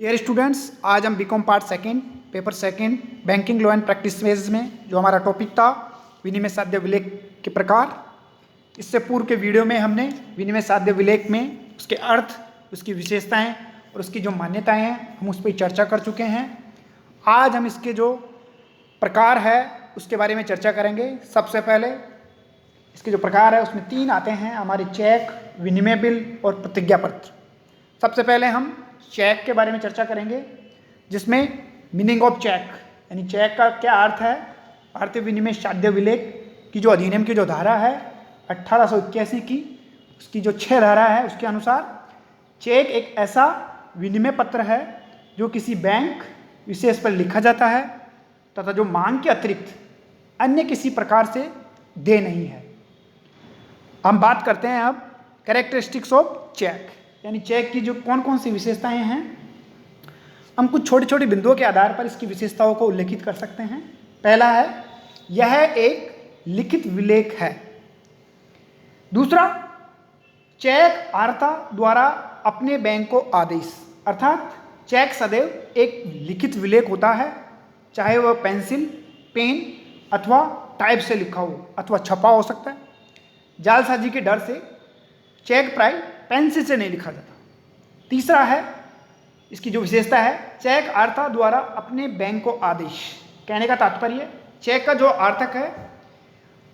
Dear students, आज हम BCom part second paper second banking law and practice phase में जो हमारा टॉपिक था विनिमय साध्य विलेख के प्रकार। इससे पूर्व के वीडियो में हमने विनिमय साध्य विलेख में उसके अर्थ, उसकी विशेषताएं और उसकी जो मान्यताएं हैं हम उस पर चर्चा कर चुके हैं। आज हम इसके जो प्रकार है उसके बारे में चर्चा करेंगे। सबसे पहले इसके जो प्रकार है उसमें 3 आते हैं हमारे चेक, विनिमय बिल और प्रतिज्ञा पत्र। सबसे पहले हम चेक के बारे में चर्चा करेंगे, जिसमें मीनिंग ऑफ चेक यानी चेक का क्या अर्थ है। भारतीय विनिमय साध्य विलेख की जो अधिनियम की जो धारा है 1881 की, उसकी जो 6 धारा है उसके अनुसार चेक एक ऐसा विनिमय पत्र है जो किसी बैंक विशेष पर लिखा जाता है तथा जो मांग के अतिरिक्त अन्य किसी प्रकार से देय नहीं है। हम बात करते हैं अब कैरेक्टरिस्टिक्स ऑफ चेक यानी चेक की जो कौन कौन सी विशेषताएं हैं। हम कुछ छोटी छोटी बिंदुओं के आधार पर इसकी विशेषताओं को उल्लेखित कर सकते हैं। पहला है, यह एक लिखित विलेख है। दूसरा, चेक आर्ता द्वारा अपने बैंक को आदेश, अर्थात चेक सदैव एक लिखित विलेख होता है, चाहे वह पेंसिल, पेन अथवा टाइप से लिखा हो अथवा छपा हो सकता है। जालसाजी के डर से चेक प्राय पेंसिल से नहीं लिखा जाता। तीसरा है, इसकी जो विशेषता है, चेक आर्ता द्वारा अपने बैंक को आदेश। कहने का तात्पर्य, चेक का जो आर्थक है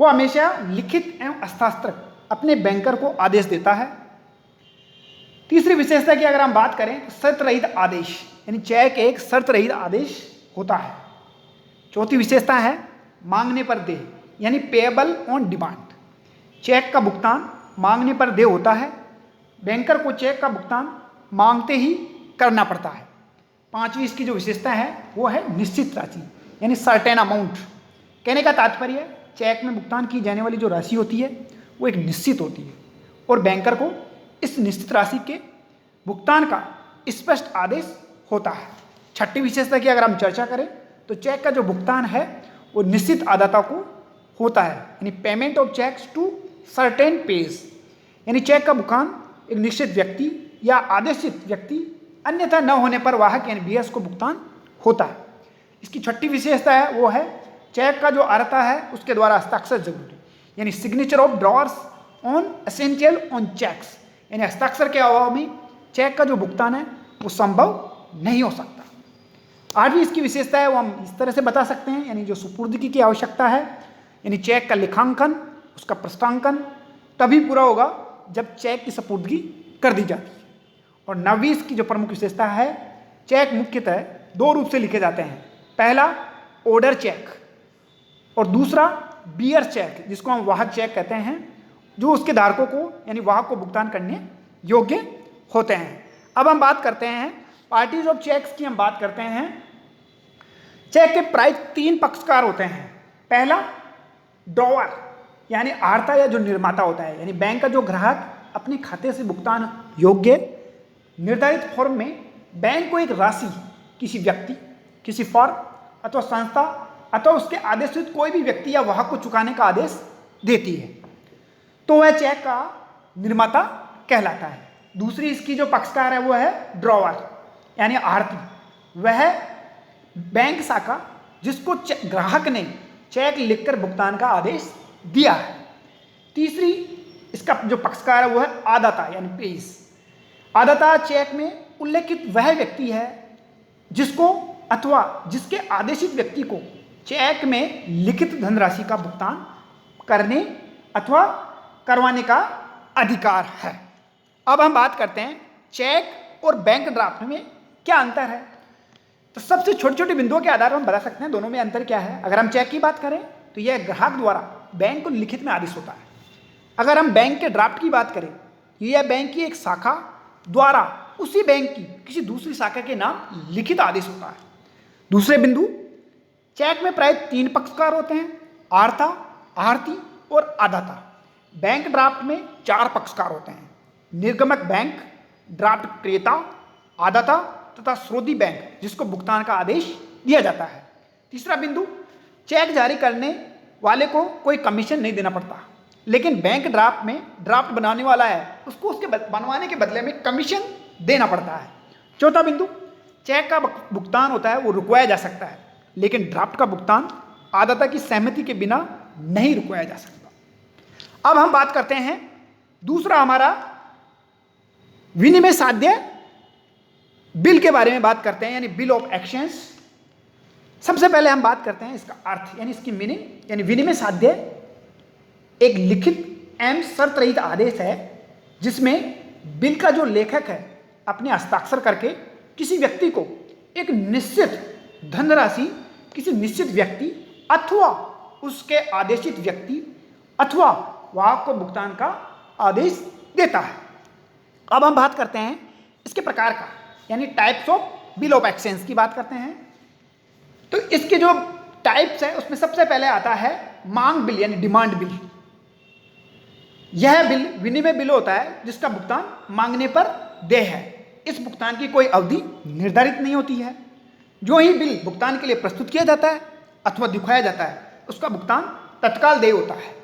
वो हमेशा लिखित एवं हस्ताक्षर अपने बैंकर को आदेश देता है। तीसरी विशेषता की अगर हम बात करें तो शर्त रहित आदेश यानी चेक एक शर्त रहित आदेश होता है। चौथी विशेषता है मांगने पर देय यानी पेएबल ऑन डिमांड। चेक का भुगतान मांगने पर देय होता है। बैंकर को चेक का भुगतान मांगते ही करना पड़ता है। पांचवी इसकी जो विशेषता है वो है निश्चित राशि यानी सर्टेन अमाउंट। कहने का तात्पर्य, चेक में भुगतान की जाने वाली जो राशि होती है वो एक निश्चित होती है और बैंकर को इस निश्चित राशि के भुगतान का स्पष्ट आदेश होता है। छठी विशेषता की अगर हम चर्चा करें तो चेक का जो भुगतान है वो निश्चित आदाता को होता है यानी payment of cheques to certain page यानी चेक का भुगतान एक निश्चित व्यक्ति या आदेशित व्यक्ति अन्यथा न होने पर वाहक यानी बीएस को भुगतान होता है। इसकी छठी विशेषता है वो है चेक का जो आर्ता है उसके द्वारा हस्ताक्षर जरूरी यानी signature of drawers on essential on cheques यानी हस्ताक्षर के अभाव में चेक का जो भुगतान है वो संभव नहीं हो सकता। आठवीं इसकी विशेषता है वो हम इस तरह से बता सकते हैं यानी जो सुपुर्दगी की आवश्यकता है यानी चेक का लेखांकन, उसका प्रस्तांकन तभी पूरा होगा जब चेक की सपुर्दगी कर दी जाती है। और नवीं इसकी जो प्रमुख विशेषता है, चेक मुख्यतः 2 रूप से लिखे जाते हैं। पहला ऑर्डर चेक और दूसरा बियर चेक जिसको हम वाहक चेक कहते हैं, जो उसके धारकों को यानी वाहक को भुगतान करने योग्य होते हैं। अब हम बात करते हैं पार्टीज ऑफ चेक्स की। हम बात करते हैं चेक के प्राय 3 पक्षकार होते हैं। पहला ड्रॉअर यानी आर्ता या जो निर्माता होता है यानी बैंक का जो ग्राहक अपने खाते से भुगतान योग्य निर्धारित फॉर्म में बैंक को एक राशि किसी व्यक्ति, किसी फर्म अथवा संस्था अथवा उसके आदेशित कोई भी व्यक्ति या वाहक को चुकाने का आदेश देती है तो वह चेक का निर्माता कहलाता है। दूसरी इसकी जो पक्षकार है वो है ड्रॉअर यानी आढ़ती। वह बैंक शाखा जिसको ग्राहक ने चेक लिखकर भुगतान का आदेश दिया है। तीसरी इसका जो पक्षकार है वो है आदाता यानी पेश। आदाता चेक में उल्लेखित वह व्यक्ति है जिसको अथवा जिसके आदेशित व्यक्ति को चेक में लिखित धनराशि का भुगतान करने अथवा करवाने का अधिकार है। अब हम बात करते हैं चेक और बैंक ड्राफ्ट में क्या अंतर है। तो सबसे छोटे छोटे बिंदुओं के आधार पर हम बता सकते हैं दोनों में अंतर क्या है। अगर हम चेक की बात करें तो यह ग्राहक द्वारा बैंक को लिखित में आदेश होता है। अगर हम बैंक के ड्राफ्ट की बात करें तो यह बैंक की एक शाखा द्वारा उसी बैंक की किसी दूसरी शाखा के नाम लिखित आदेश होता है। दूसरे बिंदु, चेक में प्राय 3 पक्षकार होते हैं, आर्ता, आढ़ती और आदाता। बैंक ड्राफ्ट में 4 पक्षकार होते हैं, निर्गमक बैंक, ड्राफ्ट क्रेता, आदाता तथा स्रोधी बैंक जिसको भुगतान का आदेश दिया जाता है। तीसरा बिंदु, चेक जारी करने वाले को कोई कमीशन नहीं देना पड़ता, लेकिन बैंक ड्राफ्ट में ड्राफ्ट बनाने वाला है उसको उसके बनवाने के बदले में कमीशन देना पड़ता है। चौथा बिंदु, चेक का भुगतान होता है वो रुकवाया जा सकता है, लेकिन ड्राफ्ट का भुगतान आदाता की सहमति के बिना नहीं रुकवाया जा सकता। अब हम बात करते हैं दूसरा हमारा विनिमय साध्य बिल के बारे में बात करते हैं, यानी बिल ऑफ एक्सचेंज। सबसे पहले हम बात करते हैं इसका अर्थ, यानी इसकी मीनिंग। यानी विनिमय साध्य एक लिखित एवं शर्त रहित आदेश है जिसमें बिल का जो लेखक है अपने हस्ताक्षर करके किसी व्यक्ति को एक निश्चित धनराशि किसी निश्चित व्यक्ति अथवा उसके आदेशित व्यक्ति अथवा वाहक को भुगतान का आदेश देता है। अब हम बात करते हैं इसके प्रकार का, यानी types of bill of exchange की बात करते हैं। तो इसके जो टाइप्स है उसमें सबसे पहले आता है मांग बिल, यानी डिमांड बिल। यह बिल विनिमय बिल होता है जिसका भुगतान मांगने पर देय है। इस भुगतान की कोई अवधि निर्धारित नहीं होती है। जो ही बिल भुगतान के लिए प्रस्तुत किया जाता है अथवा दिखाया जाता है उसका भुगतान तत्काल देय होता है।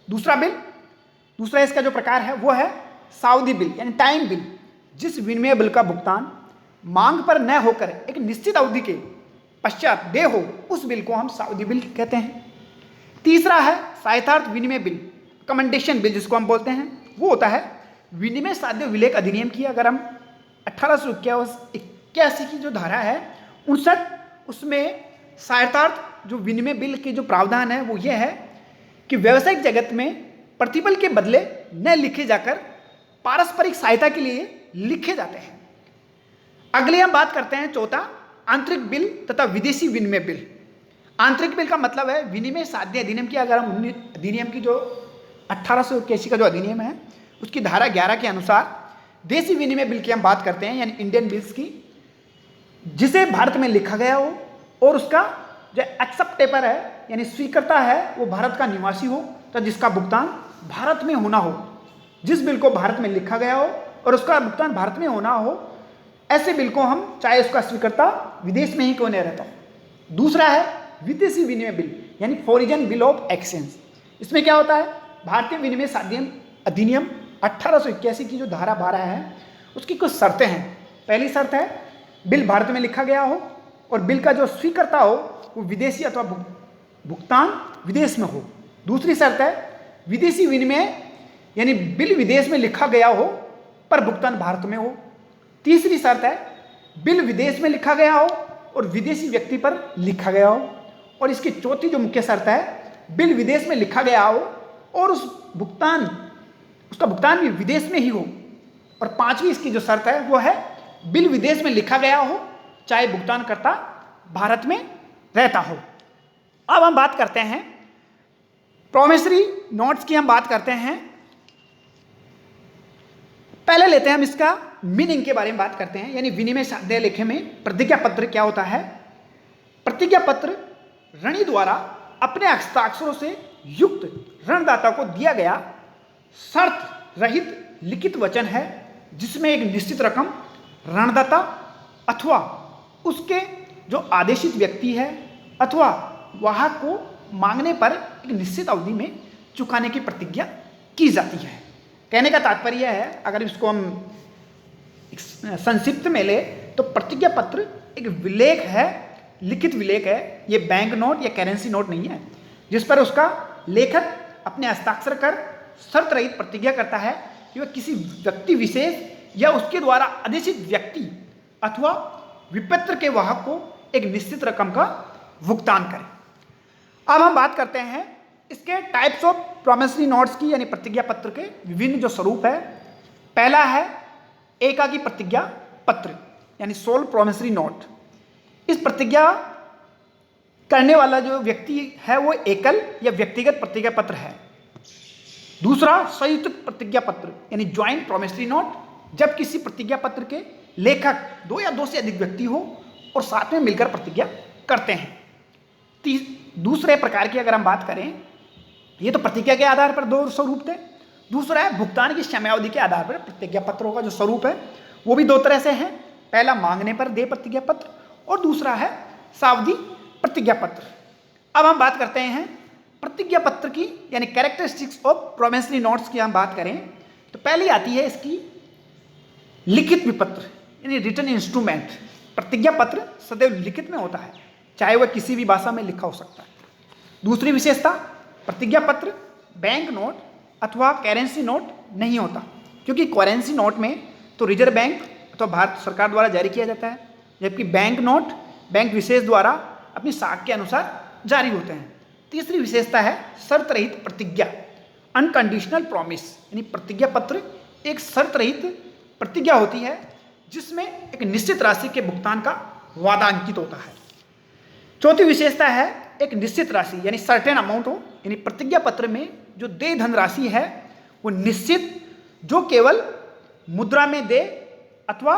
दूसरा इसका जो प्रकार है वो है सावधि बिल, यानी टाइम बिल। जिस विनिमय बिल का भुगतान मांग पर न होकर एक निश्चित अवधि के पश्चात देय हो उस बिल को हम सावधि बिल कहते हैं। तीसरा है सहायतार्थ विनिमय बिल, कमेंडेशन बिल जिसको हम बोलते हैं। वो होता है विनिमय साध्य विलेख अधिनियम की, अगर हम 1881 की जो धारा है 59, उसमें सहायतार्थ जो विनिमय बिल के जो प्रावधान है वो ये है कि व्यावसायिक जगत में प्रतिबल के बदले न लिखे जाकर पारस्परिक सहायता के लिए लिखे जाते हैं। अगले हम बात करते हैं चौथा, आंतरिक बिल तथा विदेशी विनिमय बिल। आंतरिक बिल का मतलब है विनिमय साध्य अधिनियम की, अगर हम अधिनियम की जो 1881 का जो अधिनियम है उसकी धारा 11 के अनुसार देशी विनिमय बिल की हम बात करते हैं, यानी इंडियन बिल्स की, जिसे भारत में लिखा गया हो और उसका जो एक्सेप्टेपर है यानी स्वीकर्ता है वो भारत का निवासी हो, तो जिसका भुगतान भारत में होना हो। जिस बिल को भारत में लिखा गया हो और उसका भुगतान भारत में होना हो, ऐसे बिल को हम, चाहे उसका स्वीकर्ता विदेश में ही क्यों नहीं रहता। दूसरा है विदेशी विनिमय बिल, यानी फॉरेन बिल ऑफ एक्सचेंज। इसमें क्या होता है, भारतीय विनिमय साध्य अधिनियम 1881 की जो धारा 12 है उसकी कुछ शर्तें हैं। पहली शर्त है बिल भारत में लिखा गया हो और बिल का जो स्वीकर्ता हो वो विदेशी अथवा भुगतान विदेश में हो। दूसरी शर्त है विदेशी विनिमय, यानी बिल विदेश में लिखा गया हो पर भुगतान भारत में हो। तीसरी शर्त है बिल विदेश में लिखा गया हो और विदेशी व्यक्ति पर लिखा गया हो। और इसकी चौथी जो मुख्य शर्त है बिल विदेश में लिखा गया हो और उसका भुगतान भी विदेश में ही हो। और पांचवी इसकी जो शर्त है वो है बिल विदेश में लिखा गया हो चाहे भुगतानकर्ता भारत में रहता हो। अब हम बात करते हैं प्रोमिसरी नोट्स की, हम बात करते हैं। पहले लेते हैं हम इसका मीनिंग के बारे में बात करते हैं, यानी विनिमय साध्य लेखे में प्रतिज्ञा पत्र क्या होता है। प्रतिज्ञा पत्र ऋणी द्वारा अपने हस्ताक्षरों से युक्त ऋणदाता को दिया गया शर्त रहित लिखित वचन है जिसमें एक निश्चित रकम ऋणदाता अथवा उसके जो आदेशित व्यक्ति है अथवा वाहक को मांगने पर एक निश्चित अवधि में चुकाने की प्रतिज्ञा की जाती है। कहने का तात्पर्य यह है, अगर इसको हम संक्षिप्त में ले तो प्रतिज्ञा पत्र एक विलेख है, लिखित विलेख है। ये बैंक नोट या करेंसी नोट नहीं है जिस पर उसका लेखक अपने हस्ताक्षर कर शर्त रहित प्रतिज्ञा करता है कि वह किसी व्यक्ति विशेष या उसके द्वारा आदेशित व्यक्ति अथवा विपत्र के वाहक को एक निश्चित रकम का भुगतान करे। अब हम बात करते हैं इसके टाइप्स ऑफ प्रोमिसरी नोट्स की, यानी प्रतिज्ञा पत्र के विभिन्न जो स्वरूप है। पहला है एकाकी प्रतिज्ञा पत्र, यानी सोल प्रोमिसरी नोट। इस प्रतिज्ञा करने वाला जो व्यक्ति है वो एकल या व्यक्तिगत प्रतिज्ञा पत्र है। दूसरा संयुक्त प्रतिज्ञा पत्र, यानी ज्वाइंट प्रोमिसरी नोट, जब किसी प्रतिज्ञा पत्र के लेखक दो या दो से अधिक व्यक्ति हो और साथ में मिलकर प्रतिज्ञा करते हैं। दूसरे प्रकार की अगर हम बात करें, ये तो प्रतिज्ञा के आधार पर दो स्वरूप थे। दूसरा है भुगतान की समयावधि के आधार पर प्रतिज्ञा पत्रों का जो स्वरूप है वो भी दो तरह से है। पहला मांगने पर देय प्रतिज्ञा पत्र और दूसरा है सावधि प्रतिज्ञा पत्र। अब हम बात करते हैं प्रतिज्ञा पत्र की, यानी कैरेक्टरिस्टिक्स ऑफ प्रोमिसरी नोट्स की हम बात करें तो पहली आती है इसकी लिखित विपत्र, यानी रिटन इंस्ट्रूमेंट। प्रतिज्ञा पत्र सदैव लिखित में होता है, चाहे वह किसी भी भाषा में लिखा हो सकता है। दूसरी विशेषता, प्रतिज्ञा पत्र बैंक नोट अथवा करेंसी नोट नहीं होता, क्योंकि करेंसी नोट में तो रिजर्व बैंक अथवा भारत सरकार द्वारा जारी किया जाता है, जबकि बैंक नोट बैंक विशेष द्वारा अपनी साख के अनुसार जारी होते हैं। तीसरी विशेषता है शर्त रहित प्रतिज्ञा, अनकंडीशनल प्रॉमिस, यानी प्रतिज्ञा पत्र एक शर्त रहित प्रतिज्ञा होती है जिसमें एक निश्चित राशि के भुगतान का वादा अंकित होता है। चौथी विशेषता है एक निश्चित राशि यानी सर्टेन अमाउंट हो, यानी प्रतिज्ञा पत्र में जो देय धनराशि है वो निश्चित, जो केवल मुद्रा में दे अथवा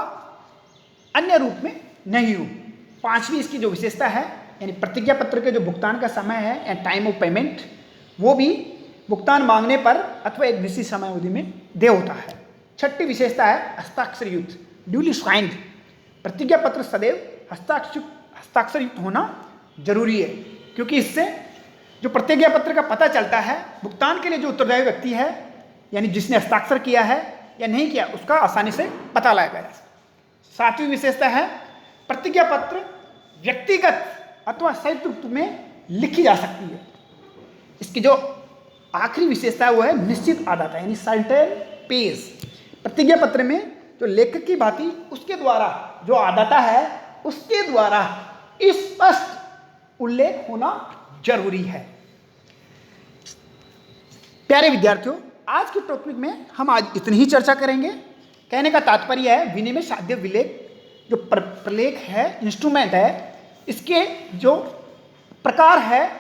अन्य रूप में नहीं हो। पांचवी इसकी जो विशेषता है, यानी प्रतिज्ञा पत्र के जो भुगतान का समय है या टाइम ऑफ पेमेंट, वो भी भुगतान मांगने पर अथवा एक निश्चित समय अवधि में दे होता है। छठी विशेषता है हस्ताक्षरयुक्त, ड्यूली साइंड। प्रतिज्ञा पत्र सदैव हस्ताक्षरयुक्त होना जरूरी है, क्योंकि इससे जो प्रतिज्ञा पत्र का पता चलता है भुगतान के लिए जो उत्तरदायी व्यक्ति है, यानी जिसने हस्ताक्षर किया है या नहीं किया, उसका आसानी से पता लगाया जा सकता है। सातवीं विशेषता है प्रतिज्ञा पत्र व्यक्तिगत अथवा संयुक्त रूप में लिखी जा सकती है। इसकी जो आखिरी विशेषता है वो है निश्चित आदाता, यानी सर्टेन पेज। प्रतिज्ञा पत्र में जो लेखक की भांति उसके द्वारा जो आदाता है उसके द्वारा स्पष्ट उल्लेख होना जरूरी है। प्यारे विद्यार्थियों, आज के टॉपिक में हम आज इतनी ही चर्चा करेंगे। कहने का तात्पर्य है विनिमय साध्य विलेख जो प्रलेख है, इंस्ट्रूमेंट है, इसके जो प्रकार है,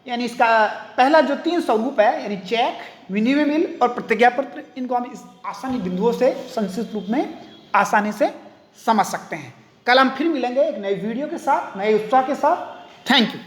यानी इसका पहला जो 3 स्वरूप है, यानी चेक, विनिमय बिल और प्रतिज्ञा पत्र, इनको हम इस आसानी बिंदुओं से संक्षिप्त रूप में आसानी से समझ सकते हैं। कल हम फिर मिलेंगे एक नए वीडियो के साथ, नए उत्साह के साथ। Thank you.